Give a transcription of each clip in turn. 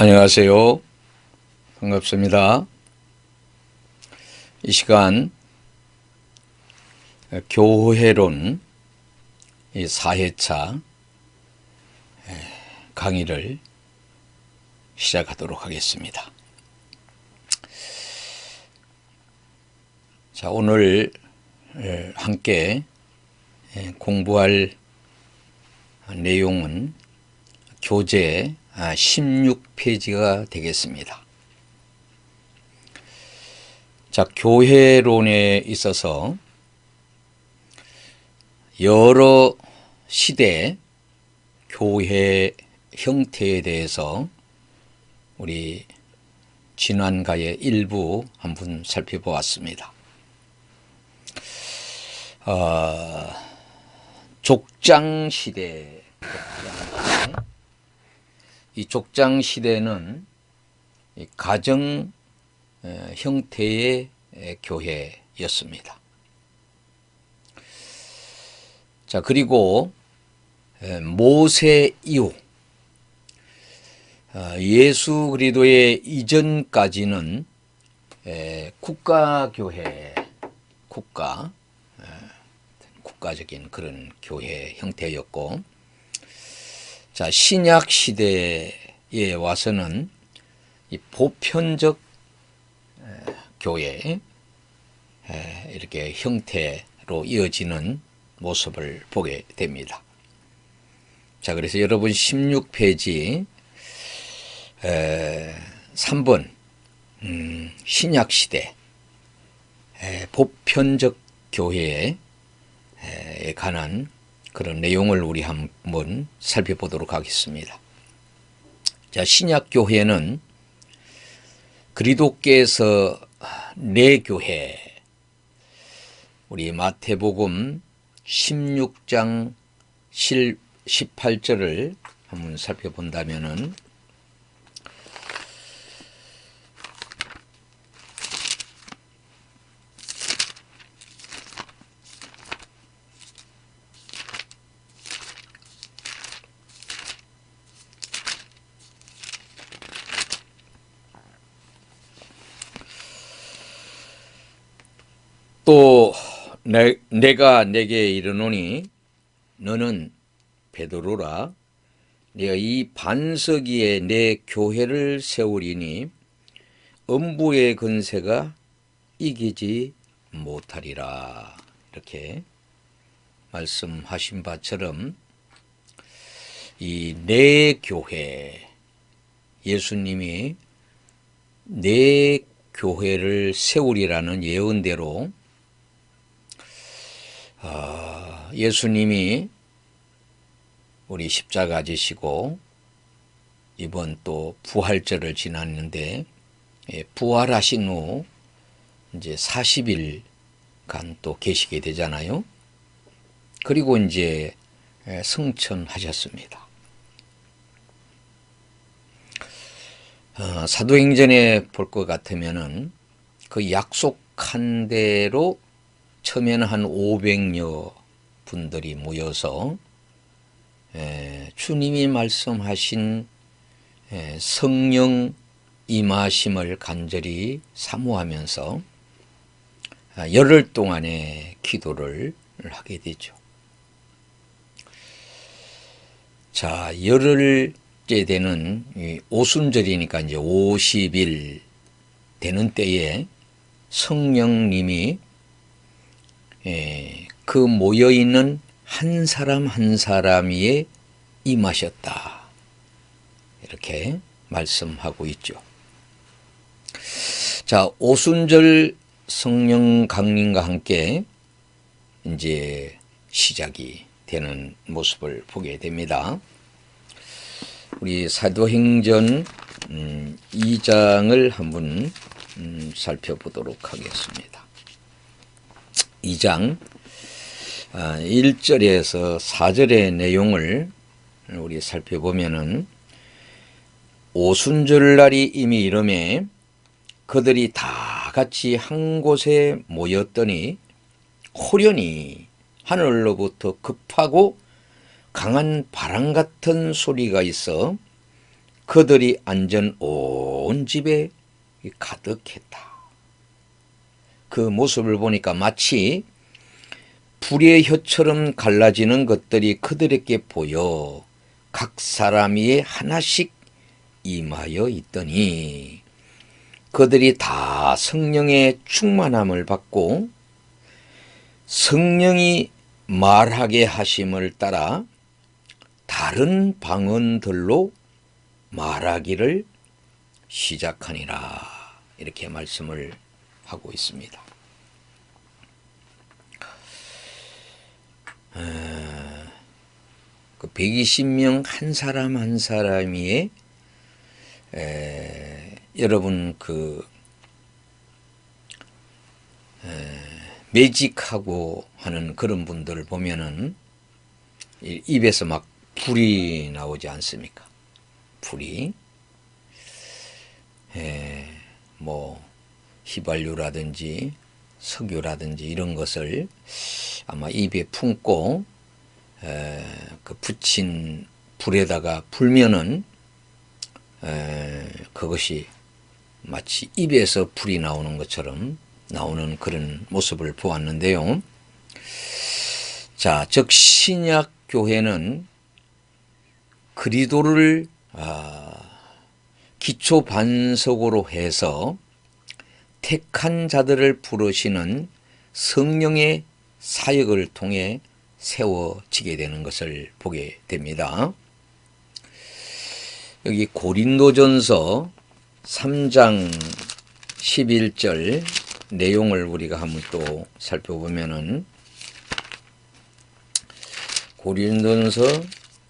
안녕하세요. 반갑습니다. 이 시간 교회론 4회차 강의를 시작하도록 하겠습니다. 자, 오늘 함께 공부할 내용은 교재 16페이지가 되겠습니다. 자, 교회론에 있어서 여러 시대 교회 형태에 대해서 우리 지난가의 일부 한번 살펴보았습니다. 족장시대, 이 족장시대는 가정 형태의 교회였습니다. 자, 그리고 모세 이후 예수 그리스도의 이전까지는 국가교회, 국가적인 그런 교회 형태였고, 자, 신약 시대에 와서는 이 보편적 교회 이렇게 형태로 이어지는 모습을 보게 됩니다. 자, 그래서 여러분 16페이지 3번 신약 시대 보편적 교회에 관한 그런 내용을 우리 한번 살펴보도록 하겠습니다. 자, 신약 교회는 그리스도께서 내 교회, 우리 마태복음 16장 18절을 한번 살펴본다면은, 또 내가 내게 이르노니 너는 베드로라, 내가 이 반석 위에 내 교회를 세우리니 음부의 권세가 이기지 못하리라. 이렇게 말씀하신 바처럼 이 내 교회, 예수님이 내 교회를 세우리라는 예언대로 예수님이 우리 십자가 지시고 이번 또 부활절을 지났는데, 부활하신 후 이제 40일간 또 계시게 되잖아요. 그리고 이제 승천하셨습니다. 사도행전에 볼 것 같으면은 그 약속한 대로 처음에는 한 500여 분들이 모여서 주님이 말씀하신 성령 임하심을 간절히 사모하면서 열흘 동안의 기도를 하게 되죠. 자, 열흘째 되는 오순절이니까 이제 50일 되는 때에 성령님이 그 모여있는 한 사람 한 사람에 임하셨다. 이렇게 말씀하고 있죠. 자, 오순절 성령 강림과 함께 이제 시작이 되는 모습을 보게 됩니다. 우리 사도행전 2장을 한번 살펴보도록 하겠습니다. 2장 1절에서 4절의 내용을 우리 살펴보면은, 오순절날이 이미 이르매 그들이 다 같이 한 곳에 모였더니 호련히 하늘로부터 급하고 강한 바람 같은 소리가 있어 그들이 앉은 온 집에 가득했다. 그 모습을 보니까 마치 불의 혀처럼 갈라지는 것들이 그들에게 보여 각 사람이 하나씩 임하여 있더니 그들이 다 성령의 충만함을 받고 성령이 말하게 하심을 따라 다른 방언들로 말하기를 시작하니라. 이렇게 말씀을 하고 있습니다. 그 120명 한 사람 한 사람이 여러분 그 매직하고 하는 그런 분들을 보면은 입에서 막 불이 나오지 않습니까? 불이 뭐 휘발유라든지 석유라든지 이런 것을 아마 입에 품고 그 붙인 불에다가 불면은 그것이 마치 입에서 불이 나오는 것처럼 나오는 그런 모습을 보았는데요. 자, 즉 신약 교회는 그리스도를 기초 반석으로 해서 택한 자들을 부르시는 성령의 사역을 통해 세워지게 되는 것을 보게 됩니다. 여기 고린도전서 3장 11절 내용을 우리가 한번 또 살펴보면은 고린도전서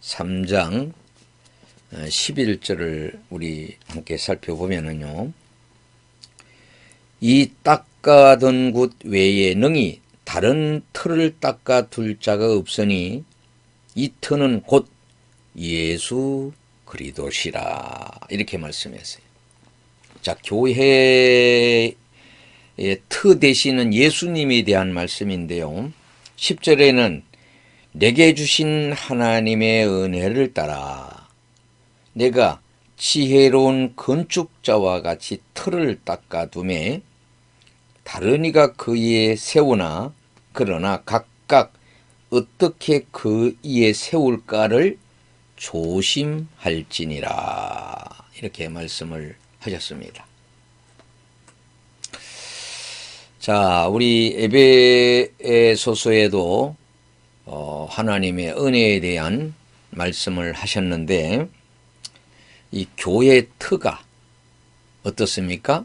3장 11절을 우리 함께 살펴보면은요. 이 닦아둔 곳 외에 능히 다른 틀을 닦아 둘 자가 없으니 이 틀은 곧 예수 그리스도시라. 이렇게 말씀했어요. 자, 교회의 트 되시는 예수님에 대한 말씀인데요. 10절에는 내게 주신 하나님의 은혜를 따라 내가 지혜로운 건축자와 같이 틀을 닦아둠에 다른 이가 그 위에 세우나 그러나 각각 어떻게 그 위에 세울까를 조심할지니라. 이렇게 말씀을 하셨습니다. 자, 우리 에베소서에도 하나님의 은혜에 대한 말씀을 하셨는데 이 교회의 터가 어떻습니까?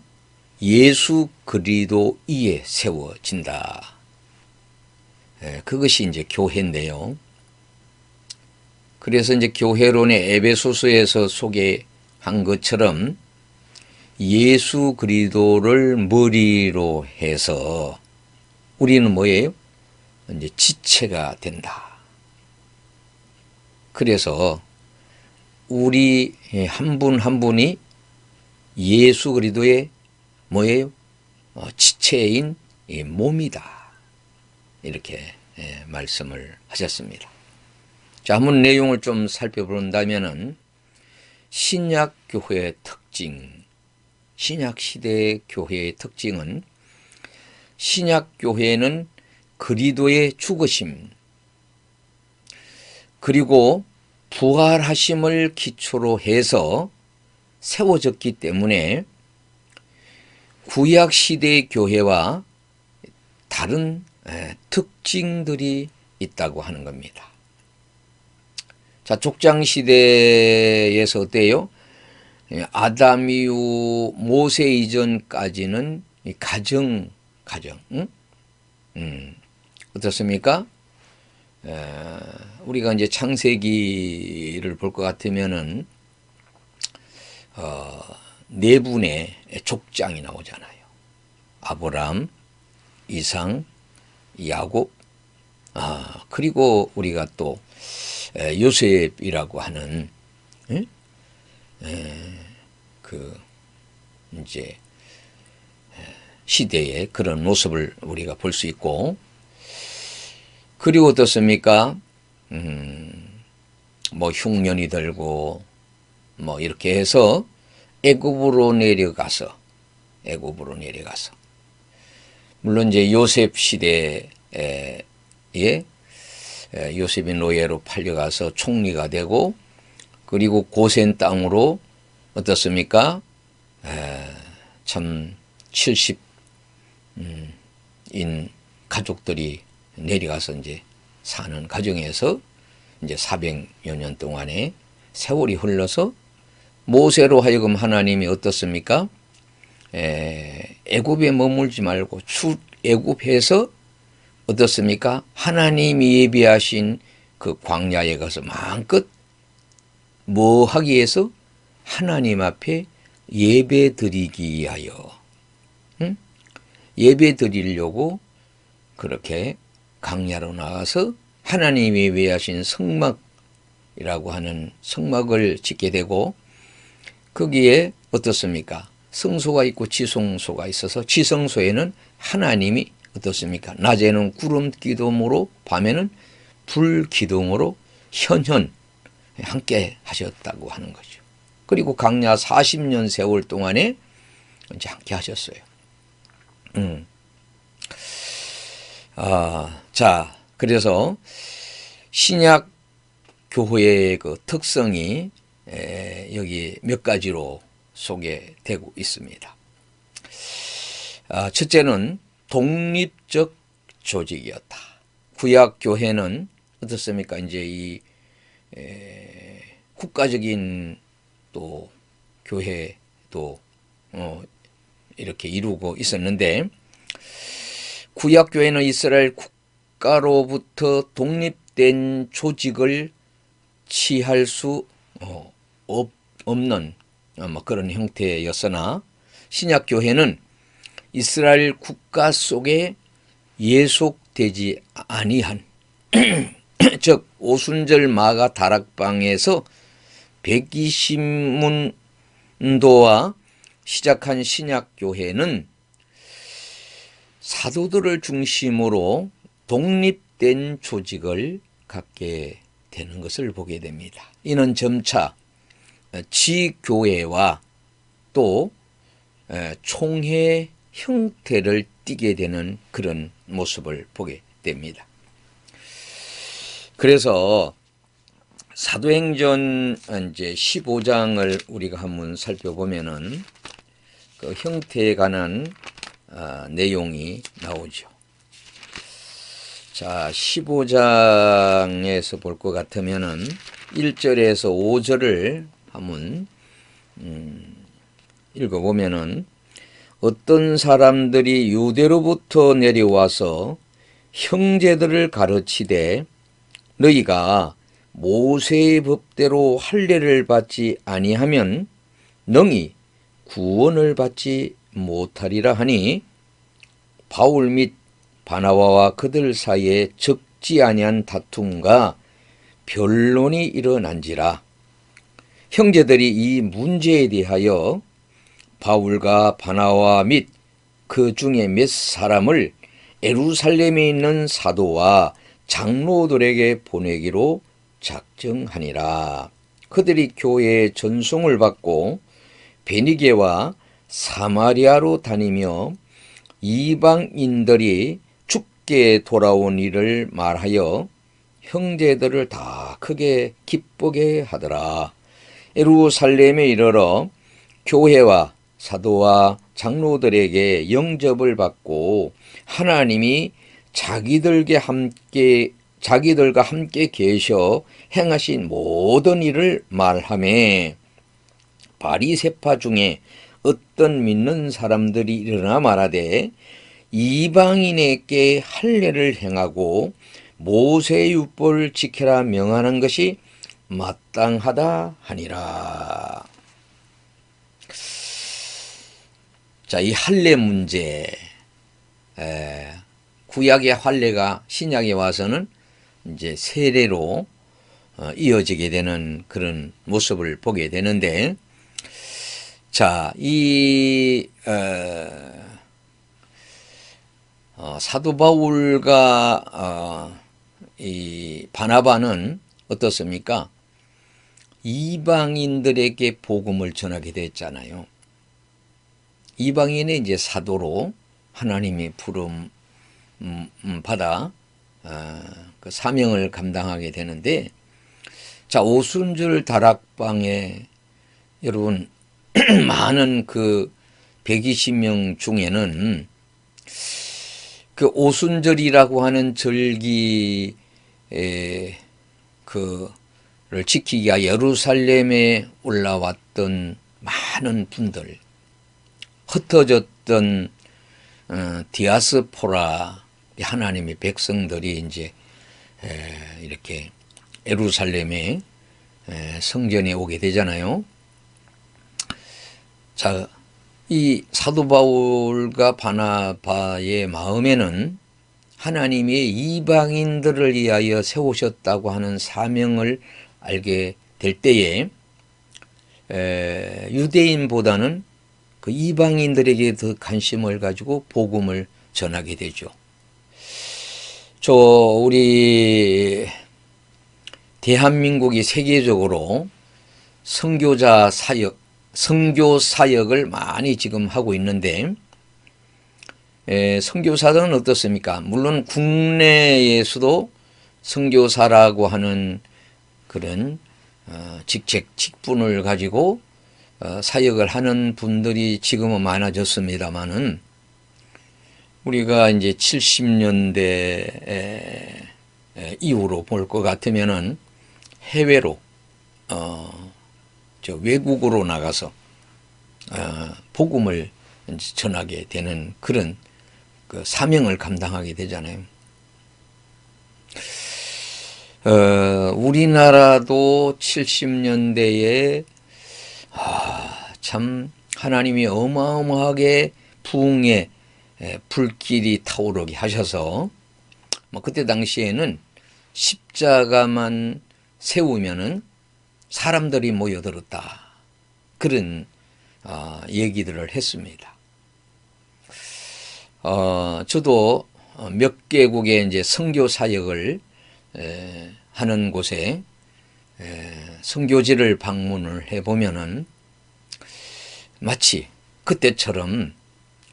예수 그리스도 위에 세워진다. 그것이 이제 교회인데요. 그래서 이제 교회론의 에베소서에서 소개한 것처럼 예수 그리스도를 머리로 해서 우리는 뭐예요? 이제 지체가 된다. 그래서 우리 한 분 한 분이 예수 그리스도의 뭐예요? 지체인 몸이다. 이렇게 말씀을 하셨습니다. 자, 한번 내용을 좀 살펴본다면은 신약 교회의 특징, 신약 시대의 교회의 특징은 신약 교회는 그리스도의 죽으심 그리고 부활하심을 기초로 해서 세워졌기 때문에 구약 시대의 교회와 다른 특징들이 있다고 하는 겁니다. 자, 족장 시대에서 어때요? 아담 이후 모세 이전까지는 가정, 응? 어떻습니까? 우리가 이제 창세기를 볼 것 같으면은 네 분의 족장이 나오잖아요. 아브람, 이상, 야곱, 그리고 우리가 또 요셉이라고 하는 그 이제 시대의 그런 모습을 우리가 볼 수 있고, 그리고 어떻습니까? 뭐 흉년이 들고 뭐 이렇게 해서 애굽으로 내려가서 물론 이제 요셉 시대에 요셉이 노예로 팔려가서 총리가 되고, 그리고 고센 땅으로 어떻습니까? 참 70인 가족들이 내려가서 이제 사는 과정에서 이제 400여 년 동안의 세월이 흘러서 모세로 하여금 하나님이 어떻습니까? 애굽에 머물지 말고 출애굽해서 어떻습니까? 하나님이 예비하신 그 광야에 가서 마음껏 뭐 하기 위해서? 하나님 앞에 예배 드리기 위하여, 예배 드리려고 그렇게 광야로 나가서 하나님이 예비하신 성막이라고 하는 성막을 짓게 되고, 거기에 어떻습니까? 성소가 있고 지성소가 있어서 지성소에는 하나님이 어떻습니까? 낮에는 구름 기둥으로, 밤에는 불 기둥으로 현현 함께 하셨다고 하는 거죠. 그리고 광야 40년 세월 동안에 이제 함께 하셨어요. 자, 그래서 신약 교회의 그 특성이 여기 몇 가지로 소개되고 있습니다. 첫째는 독립적 조직이었다. 구약 교회는 어떻습니까? 이제 이 국가적인 또 교회도 이렇게 이루고 있었는데, 구약 교회는 이스라엘 국가로부터 독립된 조직을 취할 수 없는 뭐 그런 형태였으나, 신약 교회는 이스라엘 국가 속에 예속되지 아니한 즉 오순절 마가 다락방에서 120문도와 시작한 신약 교회는 사도들을 중심으로 독립된 조직을 갖게 되는 것을 보게 됩니다. 이는 점차 지교회와 또 총회 형태를 띠게 되는 그런 모습을 보게 됩니다. 그래서 사도행전 이제 15장을 우리가 한번 살펴보면은 그 형태에 관한 내용이 나오죠. 자, 15장에서 볼 것 같으면은 1절에서 5절을 한번 읽어보면은, 어떤 사람들이 유대로부터 내려와서 형제들을 가르치되 너희가 모세의 법대로 할례를 받지 아니하면 능히 구원을 받지 못하리라 하니, 바울 및 바나바와 그들 사이에 적지 아니한 다툼과 변론이 일어난지라. 형제들이 이 문제에 대하여 바울과 바나바 및 그 중에 몇 사람을 예루살렘에 있는 사도와 장로들에게 보내기로 작정하니라. 그들이 교회의 전송을 받고 베니게와 사마리아로 다니며 이방인들이 죽게 돌아온 일을 말하여 형제들을 다 크게 기쁘게 하더라. 예루살렘에 이르러 교회와 사도와 장로들에게 영접을 받고 하나님이 자기들과 함께 계셔 행하신 모든 일을 말하며, 바리새파 중에 어떤 믿는 사람들이 일어나 말하되 이방인에게 할례를 행하고 모세의 율법을 지키라 명하는 것이 마땅하다 하니라. 자, 이 할례 문제, 구약의 할례가 신약에 와서는 이제 세례로 이어지게 되는 그런 모습을 보게 되는데, 자, 이 사도 바울과 이 바나바는 어떻습니까? 이방인들에게 복음을 전하게 됐잖아요. 이방인의 이제 사도로 하나님이 부름 받아 그 사명을 감당하게 되는데, 자, 오순절 다락방에 여러분 많은 그 120명 중에는 그 오순절이라고 하는 절기에 그를 지키기 위해 예루살렘에 올라왔던 많은 분들, 흩어졌던 디아스포라 하나님의 백성들이 이제 이렇게 예루살렘에 성전에 오게 되잖아요. 자, 이 사도 바울과 바나바의 마음에는 하나님이 이방인들을 위하여 세우셨다고 하는 사명을 알게 될 때에 유대인보다는 그 이방인들에게 더 관심을 가지고 복음을 전하게 되죠. 우리 대한민국이 세계적으로 선교 사역을 많이 지금 하고 있는데, 선교사들은 어떻습니까? 물론 국내에서도 선교사라고 하는 그런 직분을 가지고 사역을 하는 분들이 지금은 많아졌습니다만은, 우리가 이제 70년대 이후로 볼 것 같으면은 해외로 외국으로 나가서 복음을 전하게 되는 그런 그 사명을 감당하게 되잖아요. 우리나라도 70년대에 참 하나님이 어마어마하게 부흥의 불길이 타오르게 하셔서, 그때 당시에는 십자가만 세우면은 사람들이 모여들었다, 그런 얘기들을 했습니다. 저도 몇 개국의 이제 선교 사역을 하는 곳에 선교지를 방문을 해보면은 마치 그때처럼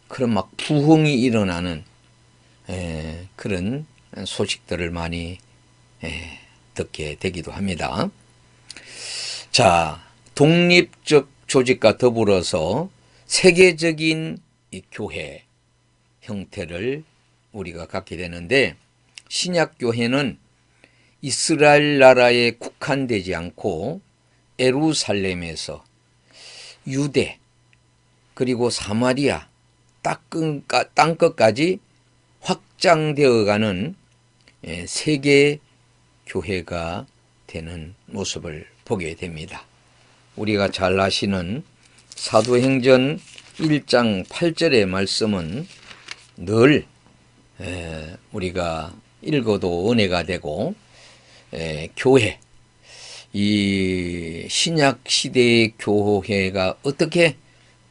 그런 막 부흥이 일어나는 그런 소식들을 많이 듣게 되기도 합니다. 자, 독립적 조직과 더불어서 세계적인 이 교회 형태를 우리가 갖게 되는데, 신약교회는 이스라엘 나라에 국한되지 않고 예루살렘에서 유대 그리고 사마리아 땅끝까지 확장되어가는 세계 교회가 되는 모습을 보게 됩니다. 우리가 잘 아시는 사도행전 1장 8절의 말씀은 늘 우리가 읽어도 은혜가 되고, 교회, 이 신약 시대의 교회가 어떻게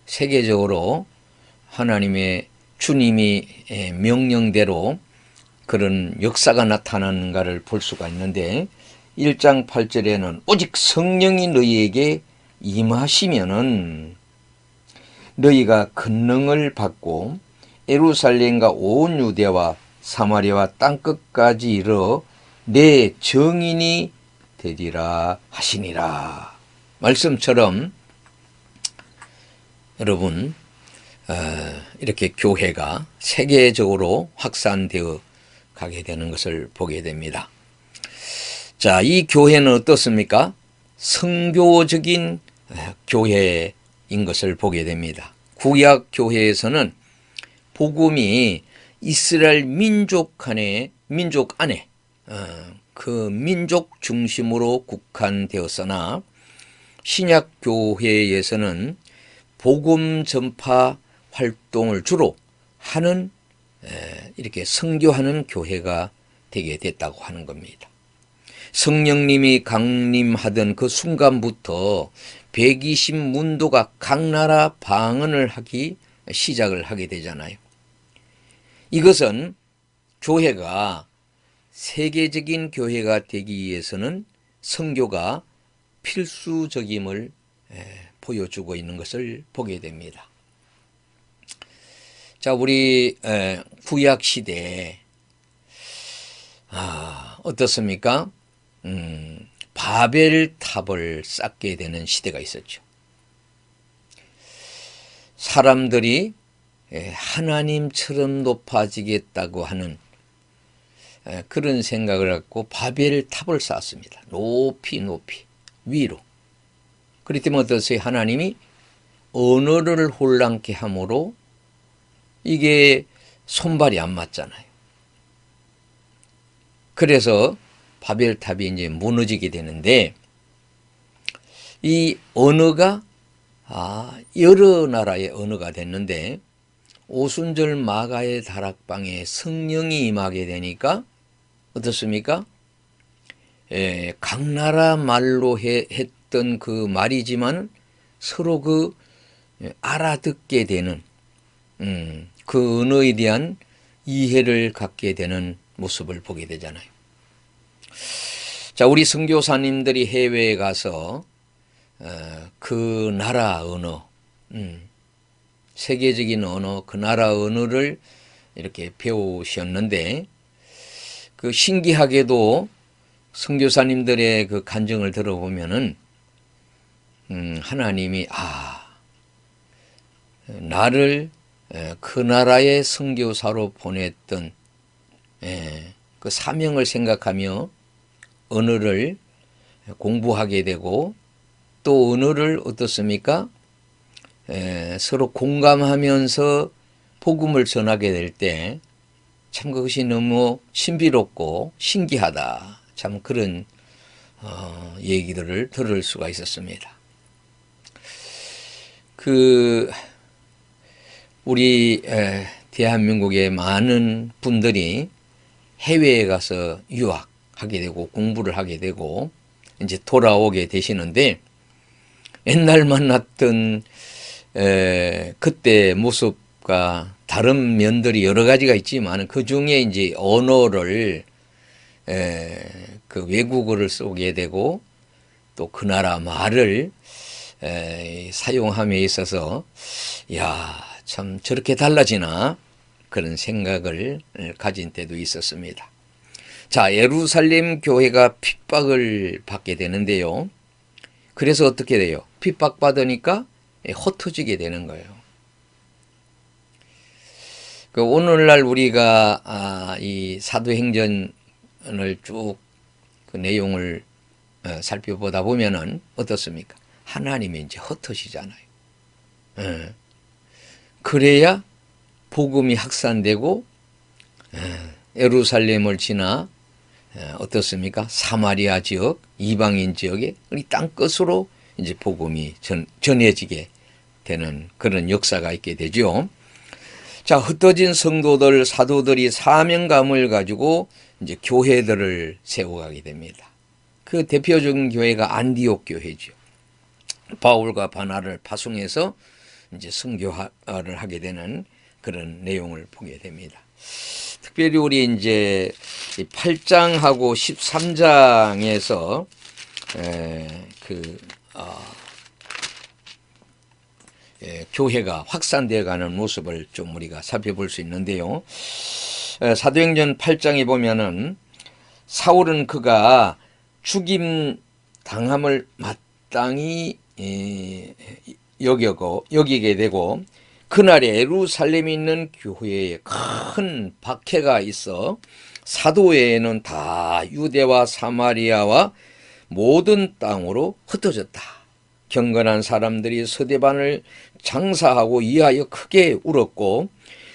세계적으로 하나님의 주님이 명령대로 그런 역사가 나타나는가를 볼 수가 있는데, 1장 8절에는 오직 성령이 너희에게 임하시면은 너희가 권능을 받고 예루살렘과 온 유대와 사마리아와 땅끝까지 이르러 내 증인이 되리라 하시니라. 말씀처럼 여러분, 이렇게 교회가 세계적으로 확산되어 가게 되는 것을 보게 됩니다. 자, 이 교회는 어떻습니까? 선교적인 교회인 것을 보게 됩니다. 구약 교회에서는 복음이 이스라엘 민족 안에 그 민족 중심으로 국한되었으나, 신약 교회에서는 복음 전파 활동을 주로 하는 이렇게 선교하는 교회가 되게 됐다고 하는 겁니다. 성령님이 강림하던 그 순간부터 120문도가 각 나라 방언을 하기 시작을 하게 되잖아요. 이것은 교회가 세계적인 교회가 되기 위해서는 선교가 필수적임을 보여주고 있는 것을 보게 됩니다. 자, 우리 구약 시대에 어떻습니까? 바벨탑을 쌓게 되는 시대가 있었죠. 사람들이 하나님처럼 높아지겠다고 하는 그런 생각을 갖고 바벨탑을 쌓았습니다. 높이 위로. 그렇기 때문에 어떠세요? 하나님이 언어를 혼란케 함으로 이게 손발이 안 맞잖아요. 그래서 바벨탑이 이제 무너지게 되는데, 이 언어가 여러 나라의 언어가 됐는데, 오순절 마가의 다락방에 성령이 임하게 되니까 어떻습니까? 각 나라 말로 했던 그 말이지만 서로 그 알아듣게 되는 그 언어에 대한 이해를 갖게 되는 모습을 보게 되잖아요. 자, 우리 선교사님들이 해외에 가서 그 나라 언어, 세계적인 언어, 그 나라 언어를 이렇게 배우셨는데, 그 신기하게도 선교사님들의 그 간증을 들어보면은 하나님이 나를 그 나라의 선교사로 보냈던 그 사명을 생각하며 언어를 공부하게 되고, 또 언어를 어떻습니까? 서로 공감하면서 복음을 전하게 될 때 참 그것이 너무 신비롭고 신기하다. 참 그런 얘기들을 들을 수가 있었습니다. 우리 대한민국의 많은 분들이 해외에 가서 유학하게 되고 공부를 하게 되고 이제 돌아오게 되시는데, 옛날 만났던 그때 모습과 다른 면들이 여러 가지가 있지만, 그 중에 이제 언어를 그 외국어를 쓰게 되고 또 그 나라 말을 사용함에 있어서 참 저렇게 달라지나 그런 생각을 가진 때도 있었습니다. 자, 예루살렘 교회가 핍박을 받게 되는데요. 그래서 어떻게 돼요? 핍박받으니까 흩어지게 되는 거예요. 오늘날 우리가 이 사도행전을 쭉 그 내용을 살펴보다 보면은 어떻습니까? 하나님이 이제 흩어지잖아요. 그래야 복음이 확산되고 예루살렘을 지나 어떻습니까? 사마리아 지역, 이방인 지역에 이 땅끝으로 이제 복음이 전해지게 되는 그런 역사가 있게 되죠. 자, 흩어진 성도들, 사도들이 사명감을 가지고 이제 교회들을 세워가게 됩니다. 그 대표적인 교회가 안디옥 교회죠. 바울과 바나를 파송해서 이제 선교를 하게 되는 그런 내용을 보게 됩니다. 특별히 우리 이제 8장하고 13장에서 교회가 확산되어 가는 모습을 좀 우리가 살펴볼 수 있는데요. 사도행전 8장에 보면은 사울은 그가 죽임 당함을 마땅히 여기게 되고, 그날에 예루살렘에 있는 교회에 큰 박해가 있어 사도회에는 다 유대와 사마리아와 모든 땅으로 흩어졌다. 경건한 사람들이 서대반을 장사하고 이하여 크게 울었고,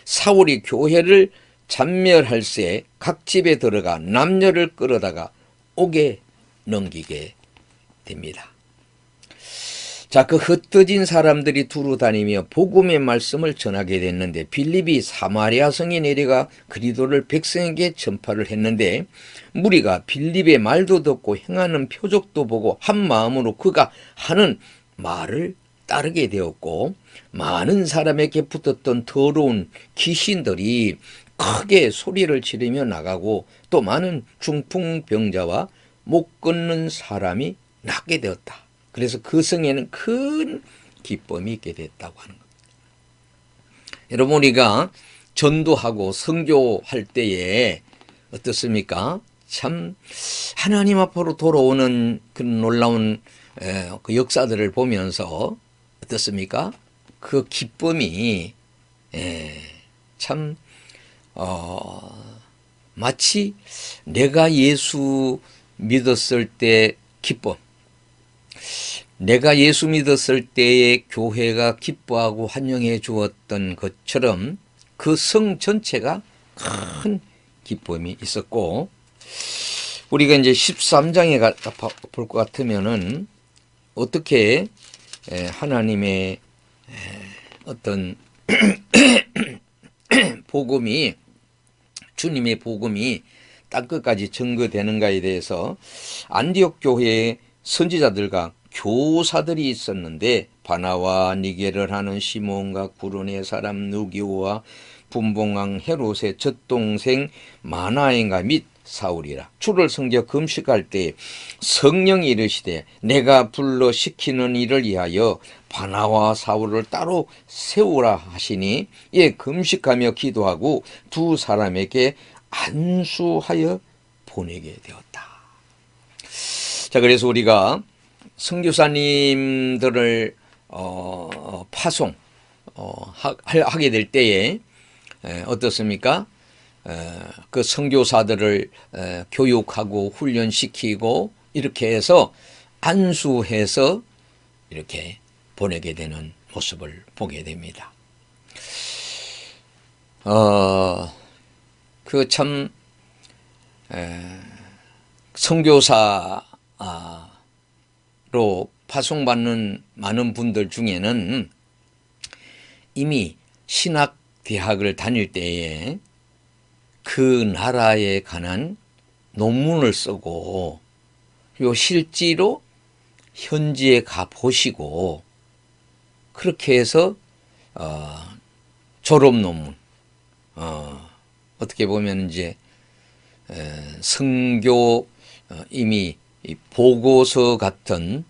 사울이 교회를 잔멸할새 각 집에 들어가 남녀를 끌어다가 옥에 넘기게 됩니다. 자, 그 흩어진 사람들이 두루 다니며 복음의 말씀을 전하게 됐는데, 빌립이 사마리아 성에 내려가 그리스도를 백성에게 전파를 했는데, 무리가 빌립의 말도 듣고 행하는 표적도 보고 한 마음으로 그가 하는 말을 따르게 되었고, 많은 사람에게 붙었던 더러운 귀신들이 크게 소리를 지르며 나가고, 또 많은 중풍병자와 못 걷는 사람이 낳게 되었다. 그래서 그 성에는 큰 기쁨이 있게 됐다고 하는 겁니다. 여러분, 우리가 전도하고 선교할 때에 어떻습니까? 참 하나님 앞으로 돌아오는 그런 놀라운 그 역사들을 보면서 어떻습니까? 그 기쁨이 참 마치 내가 예수 믿었을 때 기쁨, 내가 예수 믿었을 때의 교회가 기뻐하고 환영해 주었던 것처럼 그 성 전체가 큰 기쁨이 있었고, 우리가 이제 13장에 볼 것 같으면은 어떻게 하나님의 어떤 복음이, 주님의 복음이 땅끝까지 증거되는가에 대해서 안디옥 교회의 선지자들과 교사들이 있었는데, 바나와 니게를 하는 시몬과 구르네 사람 누기오와 분봉왕 헤롯의 젖동생 마나엔과 및 사울이라. 주를 섬겨 금식할 때 성령이 이르시되 내가 불러 시키는 일을 위하여 바나와 사울을 따로 세우라 하시니, 예, 금식하며 기도하고 두 사람에게 안수하여 보내게 되었다. 자, 그래서 우리가 선교사님들을 파송 하게 될 때에 어떻습니까? 그 선교사들을 교육하고 훈련시키고 이렇게 해서 안수해서 이렇게 보내게 되는 모습을 보게 됩니다. 그 참 선교사로 파송받는 많은 분들 중에는 이미 신학대학을 다닐 때에 그 나라에 관한 논문을 쓰고, 그리고 실제로 현지에 가 보시고, 그렇게 해서 졸업 논문, 어떻게 보면 이제 선교 이미 보고서 같은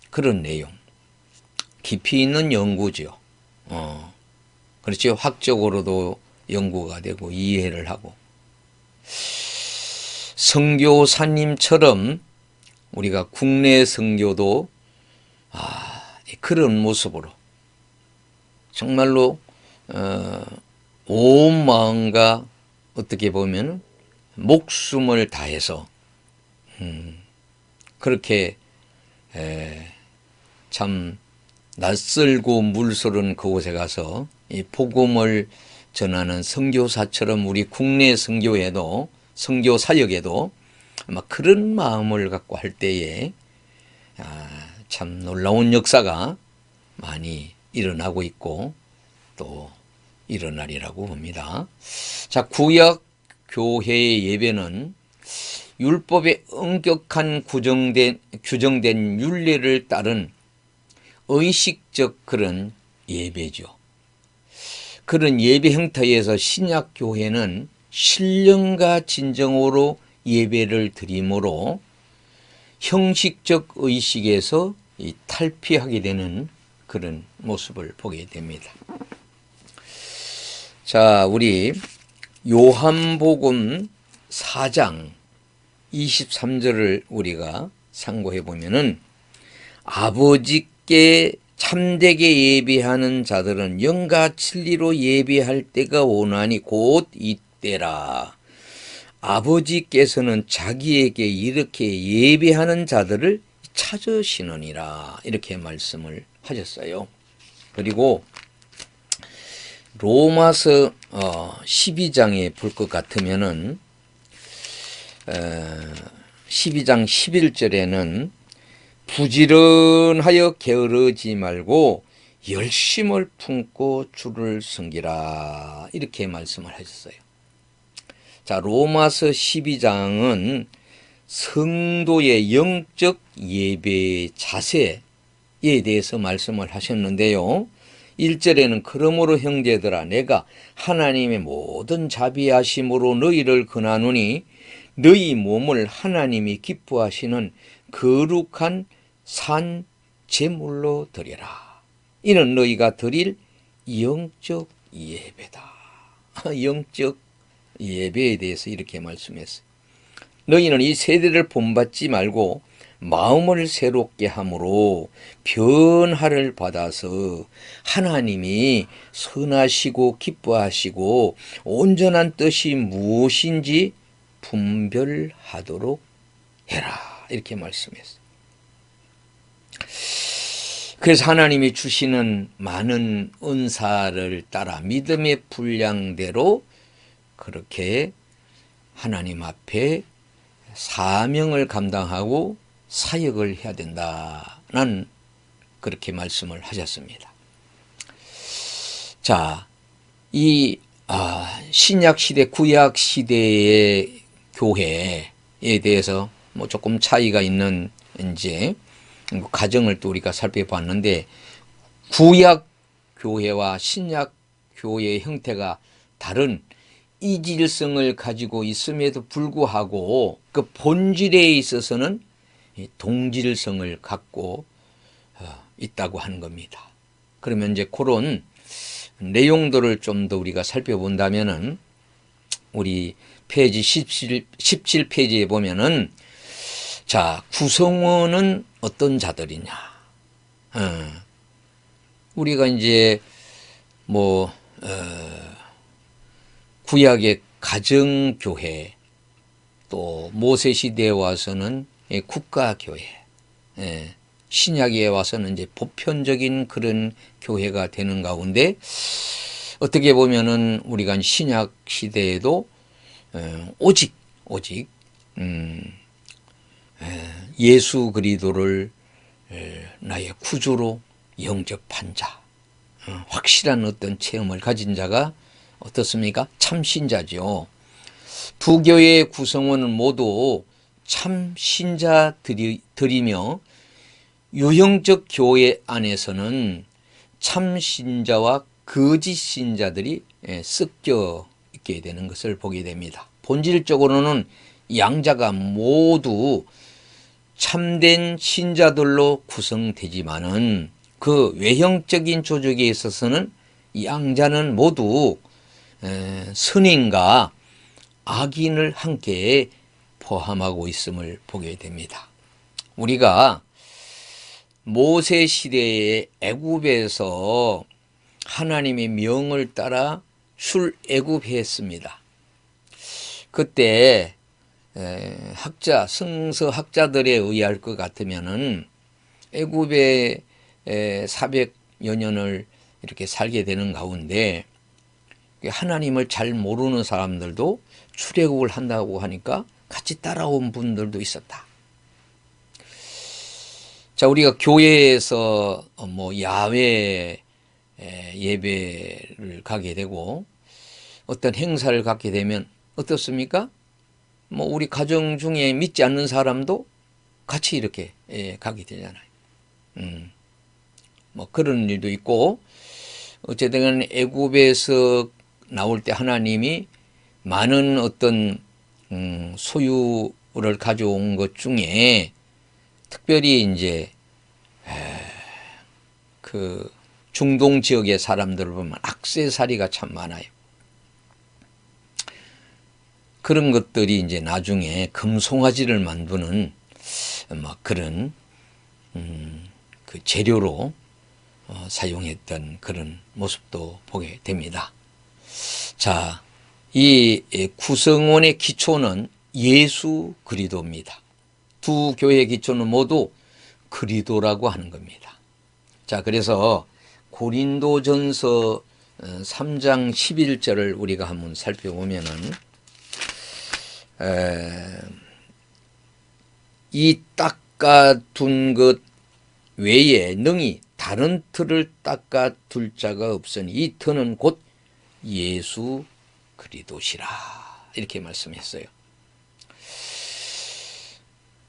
그런 내용, 깊이 있는 연구죠. 그렇죠. 학적으로도 연구가 되고 이해를 하고, 선교사님처럼 우리가 국내 선교도 그런 모습으로 정말로 온 마음과 어떻게 보면 목숨을 다해서 그렇게 참 낯설고 물설은 그곳에 가서 이 복음을 전하는 선교사처럼 우리 국내 선교에도, 선교 사역에도 아마 그런 마음을 갖고 할 때에 참 놀라운 역사가 많이 일어나고 있고 또 일어나리라고 봅니다. 자, 구약 교회의 예배는 율법에 엄격한 규정된 율례를 따른 의식적 그런 예배죠. 그런 예배 형태에서 신약 교회는 신령과 진정으로 예배를 드림으로 형식적 의식에서 탈피하게 되는 그런 모습을 보게 됩니다. 자, 우리 요한복음 4장 23절을 우리가 참고해 보면은, 아버지께 참되게 예배하는 자들은 영과 진리로 예배할 때가 오나니 곧 이때라. 아버지께서는 자기에게 이렇게 예배하는 자들을 찾으시느니라. 이렇게 말씀을 하셨어요. 그리고 로마서 12장에 볼 것 같으면은 12장 11절에는 부지런하여 게으르지 말고 열심을 품고 주를 섬기라. 이렇게 말씀을 하셨어요. 자, 로마서 12장은 성도의 영적 예배 자세에 대해서 말씀을 하셨는데요. 1절에는 그러므로 형제들아 내가 하나님의 모든 자비하심으로 너희를 권하노니 너희 몸을 하나님이 기뻐하시는 거룩한 산 제물로 드려라. 이는 너희가 드릴 영적 예배다. 영적 예배에 대해서 이렇게 말씀했어요. 너희는 이 세대를 본받지 말고 마음을 새롭게 함으로 변화를 받아서 하나님이 선하시고 기뻐하시고 온전한 뜻이 무엇인지 분별하도록 해라. 이렇게 말씀했어요. 그래서 하나님이 주시는 많은 은사를 따라 믿음의 분량대로 그렇게 하나님 앞에 사명을 감당하고 사역을 해야 된다는 그렇게 말씀을 하셨습니다. 자, 이 신약 시대, 구약 시대의 교회에 대해서 뭐 조금 차이가 있는 이제 가정을 또 우리가 살펴봤는데, 구약 교회와 신약 교회의 형태가 다른 이질성을 가지고 있음에도 불구하고 그 본질에 있어서는 동질성을 갖고 있다고 하는 겁니다. 그러면 이제 그런 내용들을 좀 더 우리가 살펴본다면은 우리 페이지 17페이지에 보면은 자, 구성원은 어떤 자들이냐. 우리가 이제 뭐 구약의 가정교회, 또 모세시대에 와서는 국가교회, 신약에 와서는 이제 보편적인 그런 교회가 되는 가운데, 어떻게 보면은 우리가 신약 시대에도 오직 예수 그리스도를 나의 구주로 영접한 자, 확실한 어떤 체험을 가진 자가 어떻습니까? 참신자죠. 두 교회의 구성원은 모두 참신자들이며 유형적 교회 안에서는 참신자와 거짓신자들이 섞여 있게 되는 것을 보게 됩니다. 본질적으로는 양자가 모두 참된 신자들로 구성되지만은 그 외형적인 조직에 있어서는 양자는 모두 선인과 악인을 함께 포함하고 있음을 보게 됩니다. 우리가 모세 시대의 애굽에서 하나님의 명을 따라 출애굽했습니다. 그때 성서학자들에 의할 것 같으면은 애굽에 400여 년을 이렇게 살게 되는 가운데 하나님을 잘 모르는 사람들도 출애굽을 한다고 하니까 같이 따라온 분들도 있었다. 자, 우리가 교회에서 뭐 야외 예배를 가게 되고 어떤 행사를 갖게 되면 어떻습니까? 뭐 우리 가정 중에 믿지 않는 사람도 같이 이렇게 가게 되잖아요. 뭐 그런 일도 있고, 어쨌든 애굽에서 나올 때 하나님이 많은 어떤 소유를 가져온 것 중에 특별히 이제 그 중동 지역의 사람들을 보면 액세서리가 참 많아요. 그런 것들이 이제 나중에 금송아지를 만드는 뭐 그런 그 재료로 사용했던 그런 모습도 보게 됩니다. 자, 이 구성원의 기초는 예수 그리스도입니다. 두 교회의 기초는 모두 그리스도라고 하는 겁니다. 자, 그래서 고린도전서 3장 11절을 우리가 한번 살펴보면은 이 닦아둔 것 외에 능히 다른 틀을 닦아둘 자가 없으니 이 틀은 곧 예수 그리스도시라, 이렇게 말씀했어요.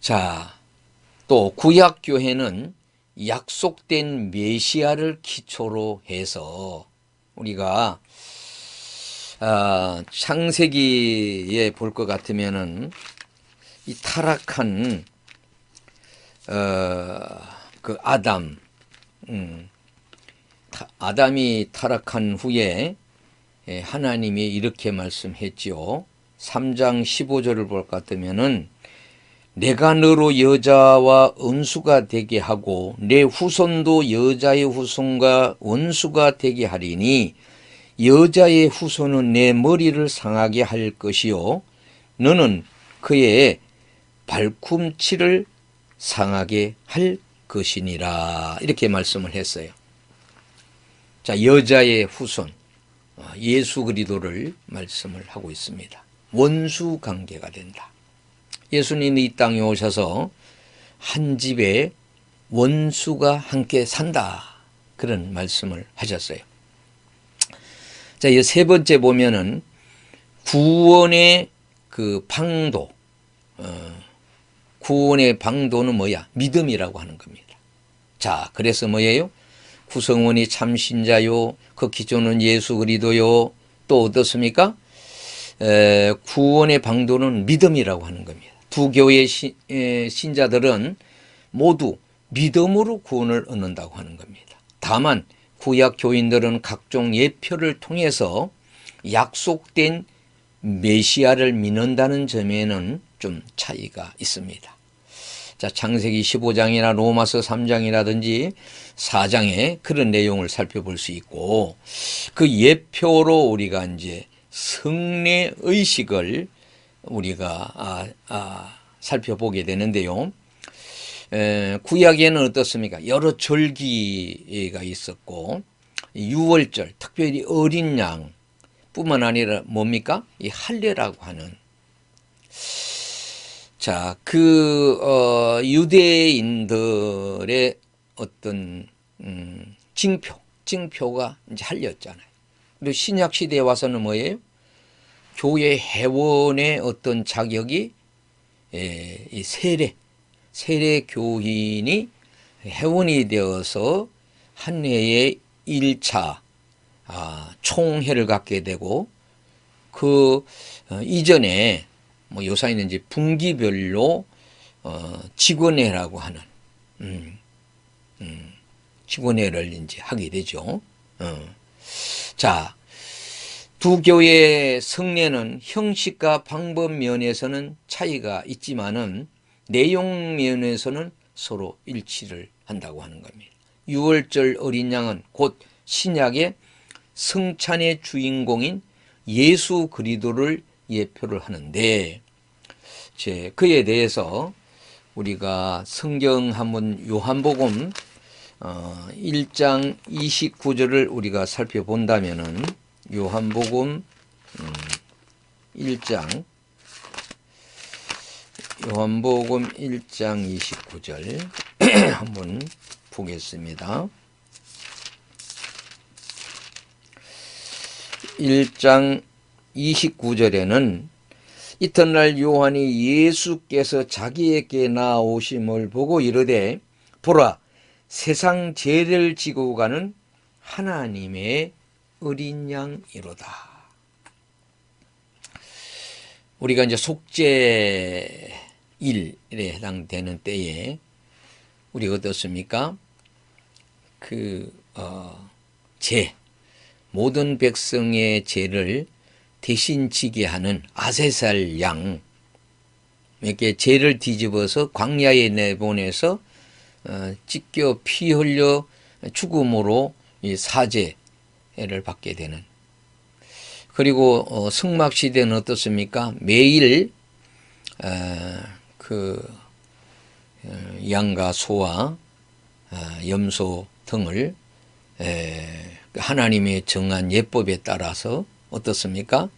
자, 또 구약교회는 약속된 메시아를 기초로 해서 우리가 창세기에 볼 것 같으면은 이 타락한 그 아담이 타락한 후에 하나님이 이렇게 말씀했지요. 3장 15절을 볼 것 같으면은 내가 너로 여자와 원수가 되게 하고 내 후손도 여자의 후손과 원수가 되게 하리니 여자의 후손은 내 머리를 상하게 할 것이요 너는 그의 발꿈치를 상하게 할 것이니라. 이렇게 말씀을 했어요. 자, 여자의 후손 예수 그리스도를 말씀을 하고 있습니다. 원수 관계가 된다. 예수님이 이 땅에 오셔서 한 집에 원수가 함께 산다. 그런 말씀을 하셨어요. 자, 이 세 번째 보면은 구원의 그 방도, 구원의 방도는 뭐야? 믿음이라고 하는 겁니다. 자, 그래서 뭐예요? 구성원이 참신자요, 그 기초는 예수 그리스도요, 또 어떻습니까? 구원의 방도는 믿음이라고 하는 겁니다. 두 교회 신자들은 모두 믿음으로 구원을 얻는다고 하는 겁니다. 다만 구약 교인들은 각종 예표를 통해서 약속된 메시아를 믿는다는 점에는 좀 차이가 있습니다. 자, 창세기 15장이나 로마서 3장이라든지 4장에 그런 내용을 살펴볼 수 있고 그 예표로 우리가 이제 성례 의식을 우리가 살펴보게 되는데요. 구약에는 어떻습니까? 여러 절기가 있었고 유월절, 특별히 어린 양 뿐만 아니라 뭡니까? 이 할례라고 하는 자, 유대인들의 어떤 징표가 이제 할례였잖아요. 그리고 신약 시대에 와서는 뭐예요? 교회 회원의 어떤 자격이 이 세례 교인이 회원이 되어서 한 해에 1차 총회를 갖게 되고 그 이전에 뭐 요사이는 이제 분기별로 직원회라고 하는 직원회를 이제 하게 되죠. 자, 두 교회의 성례는 형식과 방법 면에서는 차이가 있지만은 내용 면에서는 서로 일치를 한다고 하는 겁니다. 유월절 어린 양은 곧 신약의 성찬의 주인공인 예수 그리스도를 예표를 하는데 그에 대해서 우리가 성경 한번 요한복음 1장 29절을 우리가 살펴본다면은 요한복음 1장 29절 한번 보겠습니다. 1장 29절에는 이튿날 요한이 예수께서 자기에게 나오심을 보고 이르되 보라 세상 죄를 지고 가는 하나님의 어린 양이로다. 우리가 이제 속죄일에 해당되는 때에 우리가 어떻습니까? 모든 백성의 죄를 대신 지게 하는 아세살 양, 이렇게 죄를 뒤집어서 광야에 내보내서 찢겨 피 흘려 죽음으로 이 사죄를 받게 되는. 그리고 승막 시대는 어떻습니까? 매일 양과 소와 염소 등을 하나님의 정한 예법에 따라서 어떻습니까?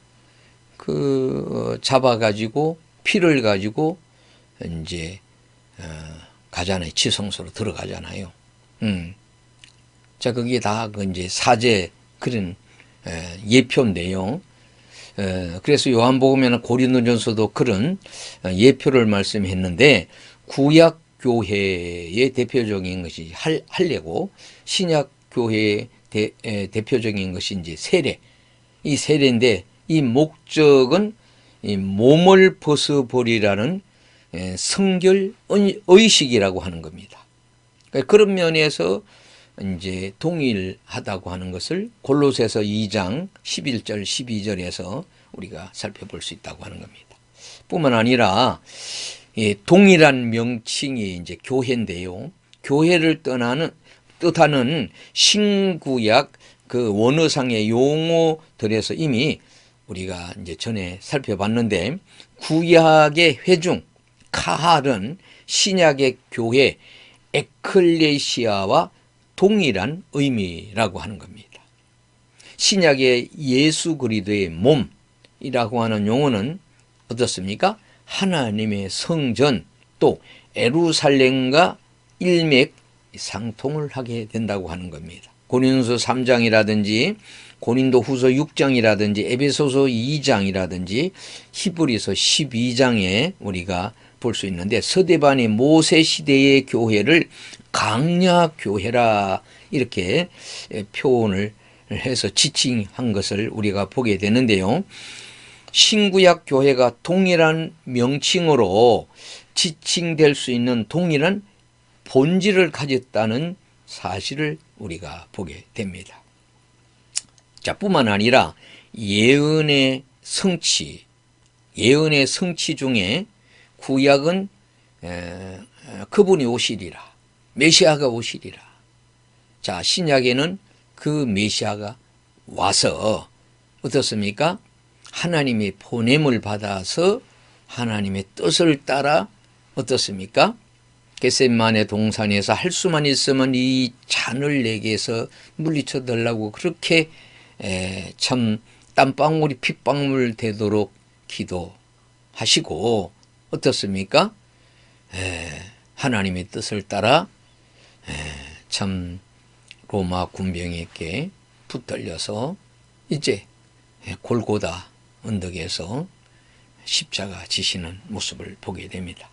잡아가지고 피를 가지고 이제 가잖아요. 지성소로 들어가잖아요. 자, 그게 다 이제 사제 그런 예표인데요. 그래서 요한복음에는 고린도전서도 그런 예표를 말씀했는데 구약 교회의 대표적인 것이 할례고 신약 교회의 대표적인 것이 이제 세례. 이 세례인데 이 목적은 이 몸을 벗어버리라는 성결 의식이라고 하는 겁니다. 그러니까 그런 면에서 이제 동일하다고 하는 것을 골로새서 2장 11절 12절에서 우리가 살펴볼 수 있다고 하는 겁니다. 뿐만 아니라 동일한 명칭이 이제 교회인데요. 교회를 뜻하는 신구약 그 원어상의 용어들에서 이미 우리가 이제 전에 살펴봤는데, 구약의 회중 카할은 신약의 교회 에클레시아와 동일한 의미라고 하는 겁니다. 신약의 예수 그리스도의 몸이라고 하는 용어는 어떻습니까? 하나님의 성전, 또 예루살렘과 일맥상통을 하게 된다고 하는 겁니다. 고린도서 3장이라든지 고린도후서 6장이라든지 에베소서 2장이라든지 히브리서 12장에 우리가 볼 수 있는데, 서대반의 모세 시대의 교회를 강야교회라 이렇게 표현을 해서 지칭한 것을 우리가 보게 되는데요. 신구약 교회가 동일한 명칭으로 지칭될 수 있는 동일한 본질을 가졌다는 사실을 우리가 보게 됩니다. 자, 뿐만 아니라 예언의 성취 중에 구약은 그분이 오시리라, 메시아가 오시리라. 자, 신약에는 그 메시아가 와서 어떻습니까? 하나님의 보냄을 받아서 하나님의 뜻을 따라 어떻습니까? 겟세마네 동산에서 할 수만 있으면 이 잔을 내게서 물리쳐 달라고 그렇게 참 땀방울이 핏방울 되도록 기도하시고 어떻습니까? 하나님의 뜻을 따라 참 로마 군병에게 붙들려서 이제 골고다 언덕에서 십자가 지시는 모습을 보게 됩니다.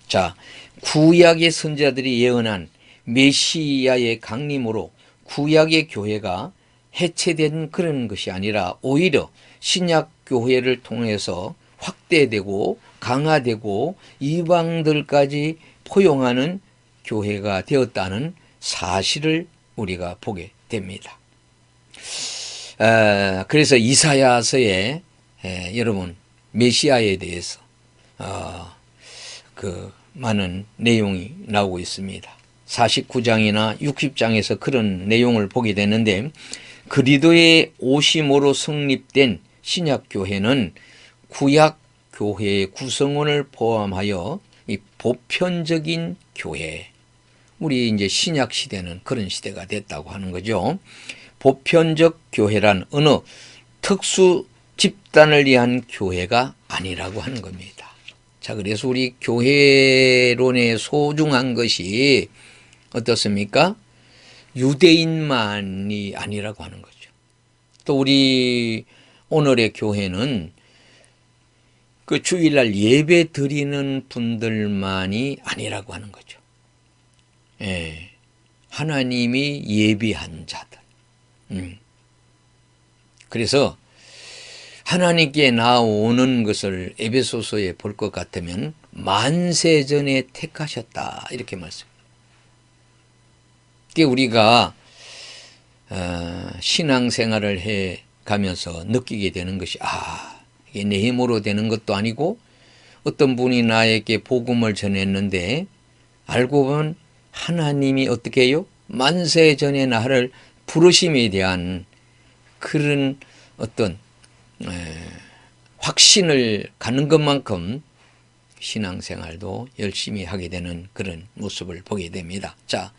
자, 구약의 선지자들이 예언한 메시아의 강림으로 구약의 교회가 해체된 그런 것이 아니라 오히려 신약 교회를 통해서 확대되고 강화되고 이방들까지 포용하는 교회가 되었다는 사실을 우리가 보게 됩니다. 그래서 이사야서에 여러분 메시아에 대해서 그 많은 내용이 나오고 있습니다. 49장이나 60장에서 그런 내용을 보게 되는데, 그리스도의 오심으로 성립된 신약교회는 구약교회의 구성원을 포함하여 이 보편적인 교회, 우리 이제 신약시대는 그런 시대가 됐다고 하는 거죠. 보편적 교회란 어느 특수 집단을 위한 교회가 아니라고 하는 겁니다. 자, 그래서 우리 교회론의 소중한 것이 어떻습니까? 유대인만이 아니라고 하는 거죠. 또 우리 오늘의 교회는 그 주일날 예배 드리는 분들만이 아니라고 하는 거죠. 하나님이 예비한 자들. 그래서 하나님께 나오는 것을 에베소서에 볼 것 같으면 만세전에 택하셨다 이렇게 말씀합니다. 우리가 신앙생활을 해 가면서 느끼게 되는 것이 이게 내 힘으로 되는 것도 아니고, 어떤 분이 나에게 복음을 전했는데 알고 보면 하나님이 어떻게 해요? 만세전에 나를 부르심에 대한 그런 어떤 확신을 갖는 것만큼 신앙생활도 열심히 하게 되는 그런 모습을 보게 됩니다. 자,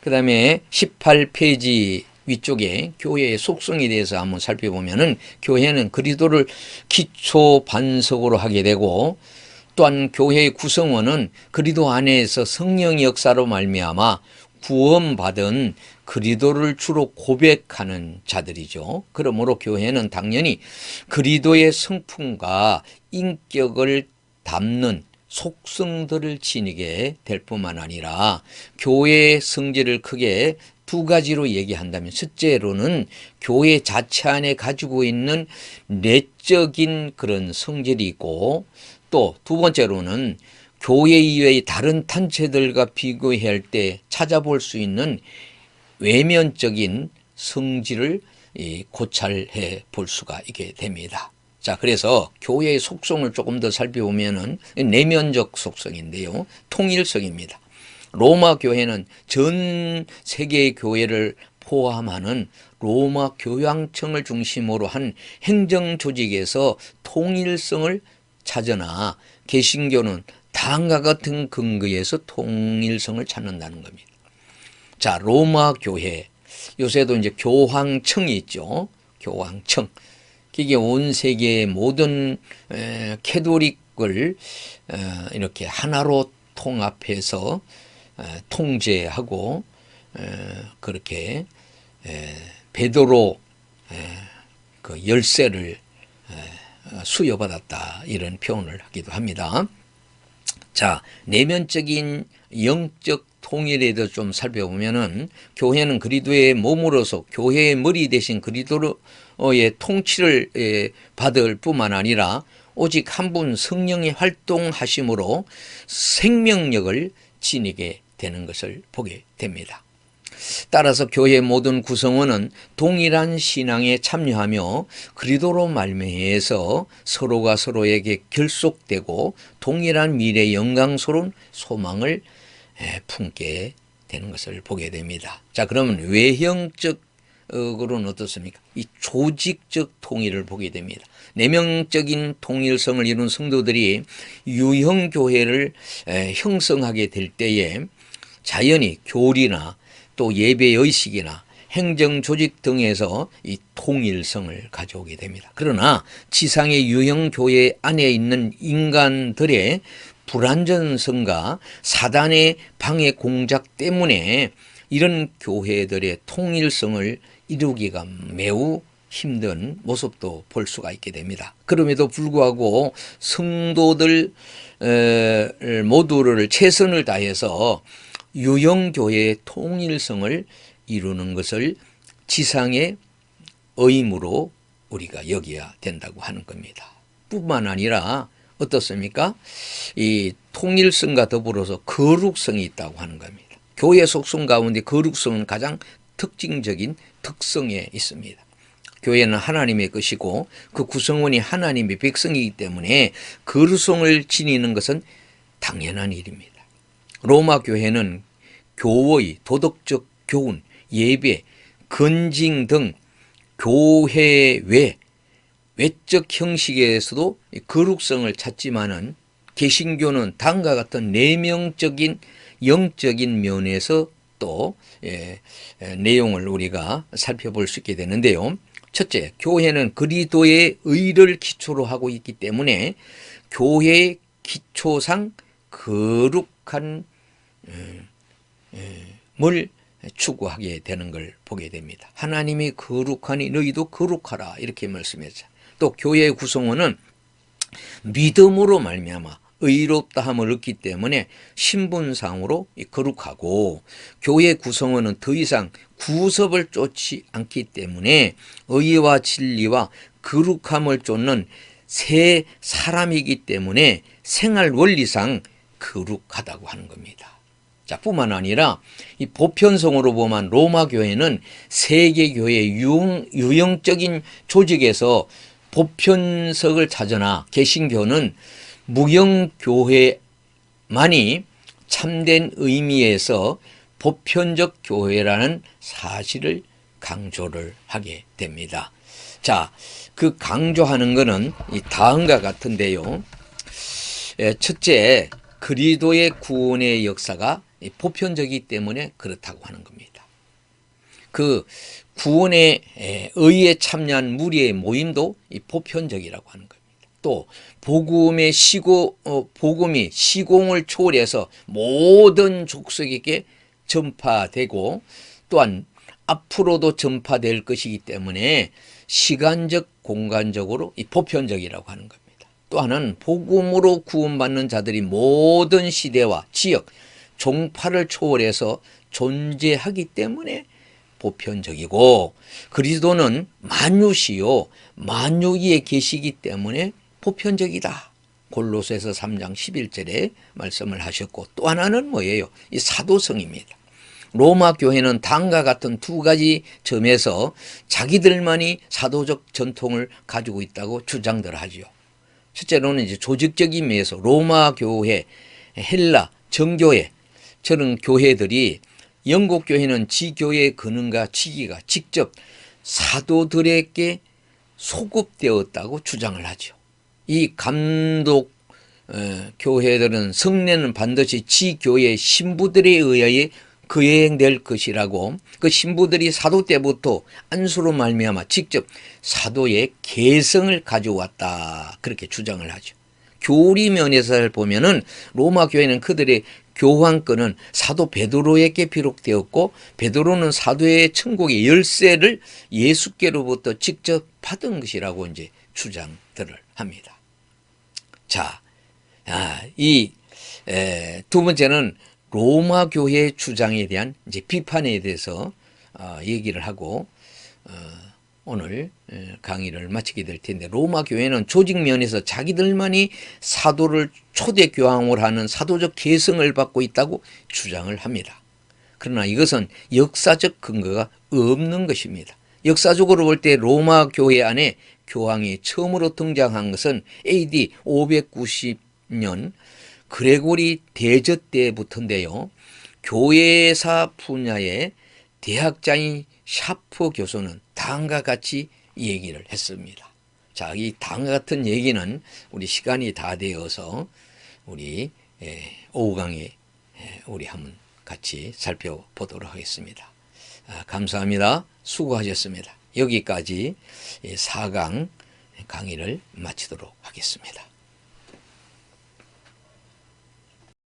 그 다음에 18페이지 위쪽에 교회의 속성에 대해서 한번 살펴보면은, 교회는 그리스도를 기초 반석으로 하게 되고, 또한 교회의 구성원은 그리스도 안에서 성령의 역사로 말미암아 구원받은 그리스도를 주로 고백하는 자들이죠. 그러므로 교회는 당연히 그리스도의 성품과 인격을 담는 속성들을 지니게 될 뿐만 아니라, 교회의 성질을 크게 두 가지로 얘기한다면, 첫째로는 교회 자체 안에 가지고 있는 내적인 그런 성질이 있고, 또 두 번째로는 교회 이외의 다른 단체들과 비교할 때 찾아볼 수 있는 외면적인 성질을 고찰해 볼 수가 있게 됩니다. 자, 그래서 교회의 속성을 조금 더 살펴보면은 내면적 속성인데요. 통일성입니다. 로마 교회는 전 세계의 교회를 포함하는 로마 교황청을 중심으로 한 행정 조직에서 통일성을 찾으나 개신교는 다음과 같은 근거에서 통일성을 찾는다는 겁니다. 자, 로마 교회, 요새도 이제 교황청이 있죠. 교황청. 이게 온 세계의 모든 캐톨릭을 이렇게 하나로 통합해서 통제하고 그렇게 베드로 그 열쇠를 수여받았다, 이런 표현을 하기도 합니다. 자, 내면적인 영적 통일에 대해서 좀 살펴보면은 교회는 그리스도의 몸으로서 교회의 머리 대신 그리스도의 통치를 받을 뿐만 아니라 오직 한 분 성령의 활동하심으로 생명력을 지니게 되는 것을 보게 됩니다. 따라서 교회의 모든 구성원은 동일한 신앙에 참여하며 그리스도로 말미암아서 서로가 서로에게 결속되고 동일한 미래의 영광스러운 소망을 품게 되는 것을 보게 됩니다. 자, 그러면 외형적으로는 어떻습니까? 이 조직적 통일을 보게 됩니다. 내면적인 통일성을 이룬 성도들이 유형교회를 형성하게 될 때에 자연히 교리나 또 예배의식이나 행정조직 등에서 이 통일성을 가져오게 됩니다. 그러나 지상의 유형교회 안에 있는 인간들의 불완전성과 사단의 방해 공작 때문에 이런 교회들의 통일성을 이루기가 매우 힘든 모습도 볼 수가 있게 됩니다. 그럼에도 불구하고 성도들 모두를 최선을 다해서 유형교회의 통일성을 이루는 것을 지상의 의무로 우리가 여겨야 된다고 하는 겁니다. 뿐만 아니라 어떻습니까? 이 통일성과 더불어서 거룩성이 있다고 하는 겁니다. 교회 속성 가운데 거룩성은 가장 특징적인 특성에 있습니다. 교회는 하나님의 것이고 그 구성원이 하나님의 백성이기 때문에 거룩성을 지니는 것은 당연한 일입니다. 로마 교회는 교의, 도덕적 교훈, 예배, 건징 등 교회 외적 형식에서도 거룩성을 찾지만은 개신교는 다음과 같은 내면적인 영적인 면에서 또 내용을 우리가 살펴볼 수 있게 되는데요. 첫째, 교회는 그리스도의 의를 기초로 하고 있기 때문에 교회의 기초상 거룩한 뭘 추구하게 되는 걸 보게 됩니다. 하나님이 거룩하니 너희도 거룩하라, 이렇게 말씀했죠. 또 교회의 구성원은 믿음으로 말미암아 의롭다함을 얻기 때문에 신분상으로 거룩하고, 교회 구성원은 더 이상 구섭을 쫓지 않기 때문에 의와 진리와 거룩함을 쫓는 새 사람이기 때문에 생활 원리상 거룩하다고 하는 겁니다. 자, 뿐만 아니라 이 보편성으로 보면 로마 교회는 세계 교회의 유형적인 조직에서 보편성을 찾으나 개신교는 무형교회만이 참된 의미에서 보편적 교회라는 사실을 강조를 하게 됩니다. 자, 그 강조하는 것은 이 다음과 같은데요. 첫째, 그리스도의 구원의 역사가 보편적이기 때문에 그렇다고 하는 겁니다. 그 구원의 의에 참여한 무리의 모임도 보편적이라고 하는 겁니다. 또 복음이 시공을 초월해서 모든 족속에게 전파되고 또한 앞으로도 전파될 것이기 때문에 시간적 공간적으로 보편적이라고 하는 겁니다. 또 하나는 복음으로 구원받는 자들이 모든 시대와 지역, 종파를 초월해서 존재하기 때문에 보편적이고, 그리스도는 만유시요 만유 위에 계시기 때문에 보편적이다. 골로새서 3장 11절에 말씀을 하셨고, 또 하나는 뭐예요? 이 사도성입니다. 로마 교회는 다음과 같은 두 가지 점에서 자기들만이 사도적 전통을 가지고 있다고 주장들 하지요. 첫째로는 이제 조직적인 면에서 로마 교회, 헬라, 정교회, 저런 교회들이 영국 교회는 지교회의 근원과 치기가 직접 사도들에게 소급되었다고 주장을 하죠. 이 감독 교회들은 성례는 반드시 지교회 신부들에 의하여 거행될 것이라고, 그 신부들이 사도 때부터 안수로 말미암아 직접 사도의 계성을 가져왔다, 그렇게 주장을 하죠. 교리 면에서 보면은 로마 교회는 그들의 교황권은 사도 베드로에게 비록되었고, 베드로는 사도의 천국의 열쇠를 예수께로부터 직접 받은 것이라고 이제 주장들을 합니다. 자, 이 두 번째는 로마 교회의 주장에 대한 이제 비판에 대해서 얘기를 하고 오늘 강의를 마치게 될 텐데, 로마 교회는 조직 면에서 자기들만이 사도를 초대 교황으로 하는 사도적 계승을 받고 있다고 주장을 합니다. 그러나 이것은 역사적 근거가 없는 것입니다. 역사적으로 볼 때 로마 교회 안에 교황이 처음으로 등장한 것은 AD 590년 그레고리 대저 때부터인데요. 교회사 분야의 대학자인 샤프 교수는 다음과 같이 얘기를 했습니다. 자, 이 다음과 같은 얘기는 우리 시간이 다 되어서 우리 오후 강의 우리 한번 같이 살펴보도록 하겠습니다. 감사합니다. 수고하셨습니다. 여기까지 4강 강의를 마치도록 하겠습니다.